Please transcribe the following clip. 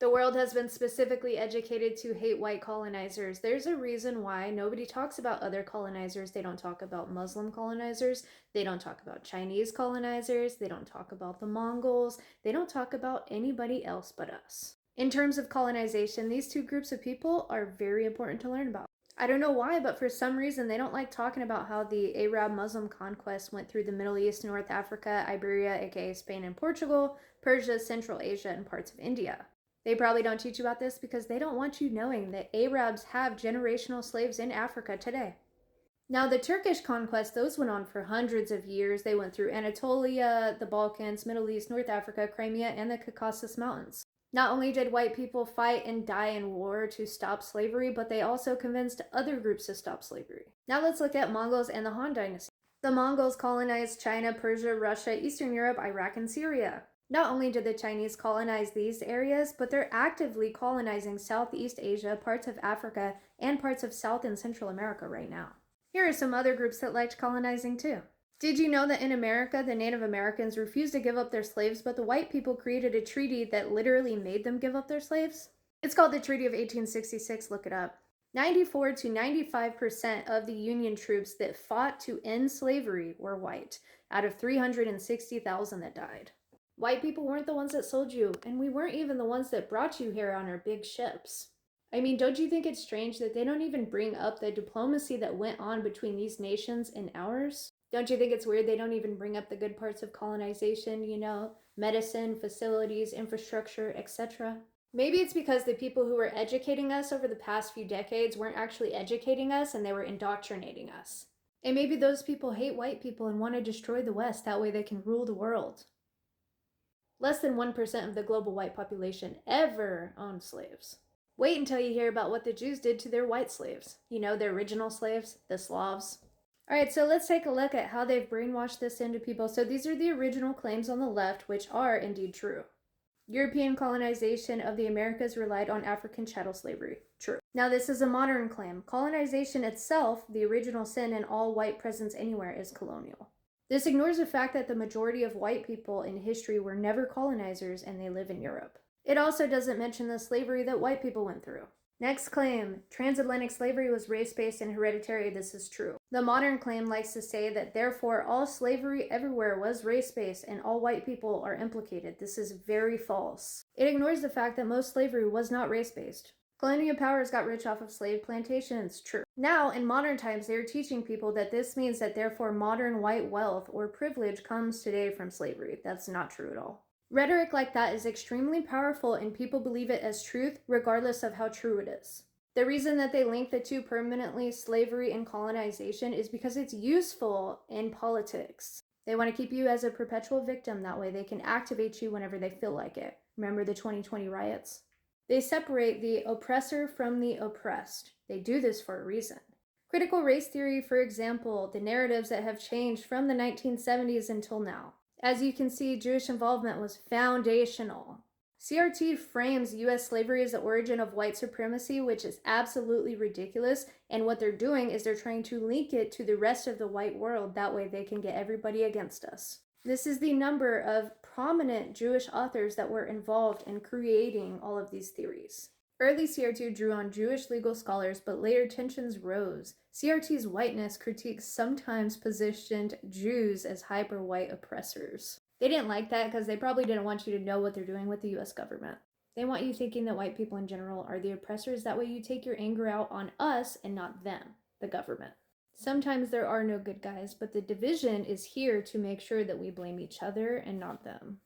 The world has been specifically educated to hate white colonizers. There's a reason why nobody talks about other colonizers. They don't talk about Muslim colonizers. They don't talk about Chinese colonizers. They don't talk about the Mongols. They don't talk about anybody else but us. In terms of colonization, these two groups of people are very important to learn about. I don't know why, but for some reason they don't like talking about how the Arab Muslim conquest went through the Middle East, North Africa, Iberia, aka Spain and Portugal, Persia, Central Asia, and parts of India. They probably don't teach you about this because they don't want you knowing that Arabs have generational slaves in Africa today. Now, the Turkish conquest, those went on for hundreds of years. They went through Anatolia, the Balkans, Middle East, North Africa, Crimea, and the Caucasus Mountains. Not only did white people fight and die in war to stop slavery, but they also convinced other groups to stop slavery. Now let's look at Mongols and the Han Dynasty. The Mongols colonized China, Persia, Russia, Eastern Europe, Iraq, and Syria. Not only did the Chinese colonize these areas, but they're actively colonizing Southeast Asia, parts of Africa, and parts of South and Central America right now. Here are some other groups that liked colonizing too. Did you know that in America, the Native Americans refused to give up their slaves, but the white people created a treaty that literally made them give up their slaves? It's called the Treaty of 1866, look it up. 94 to 95% of the Union troops that fought to end slavery were white, out of 360,000 that died. White people weren't the ones that sold you, and we weren't even the ones that brought you here on our big ships. I mean, don't you think it's strange that they don't even bring up the diplomacy that went on between these nations and ours? Don't you think it's weird they don't even bring up the good parts of colonization, medicine, facilities, infrastructure, etc.? Maybe it's because the people who were educating us over the past few decades weren't actually educating us and they were indoctrinating us. And maybe those people hate white people and want to destroy the West, that way they can rule the world. Less than 1% of the global white population ever owned slaves. Wait until you hear about what the Jews did to their white slaves. Their original slaves, the Slavs. Alright, so let's take a look at how they've brainwashed this into people. So these are the original claims on the left, which are indeed true. European colonization of the Americas relied on African chattel slavery. True. Now this is a modern claim. Colonization itself, the original sin in all white presence anywhere, is colonial. This ignores the fact that the majority of white people in history were never colonizers and they live in Europe. It also doesn't mention the slavery that white people went through. Next claim, transatlantic slavery was race-based and hereditary. This is true. The modern claim likes to say that therefore all slavery everywhere was race-based and all white people are implicated. This is very false. It ignores the fact that most slavery was not race-based. Colonial powers got rich off of slave plantations. True. Now, in modern times, they're teaching people that this means that therefore modern white wealth or privilege comes today from slavery. That's not true at all. Rhetoric like that is extremely powerful and people believe it as truth regardless of how true it is. The reason that they link the two permanently, slavery and colonization, is because it's useful in politics. They want to keep you as a perpetual victim, that way they can activate you whenever they feel like it. Remember the 2020 riots? They separate the oppressor from the oppressed. They do this for a reason. Critical race theory, for example, the narratives that have changed from the 1970s until now. As you can see, Jewish involvement was foundational. CRT frames U.S. slavery as the origin of white supremacy, which is absolutely ridiculous, and what they're doing is they're trying to link it to the rest of the white world, that way they can get everybody against us. This is the number of prominent Jewish authors that were involved in creating all of these theories. Early CRT drew on Jewish legal scholars, but later tensions rose. CRT's whiteness critiques sometimes positioned Jews as hyper-white oppressors. They didn't like that because they probably didn't want you to know what they're doing with the US government. They want you thinking that white people in general are the oppressors, that way you take your anger out on us and not them, the government. Sometimes there are no good guys, but the division is here to make sure that we blame each other and not them.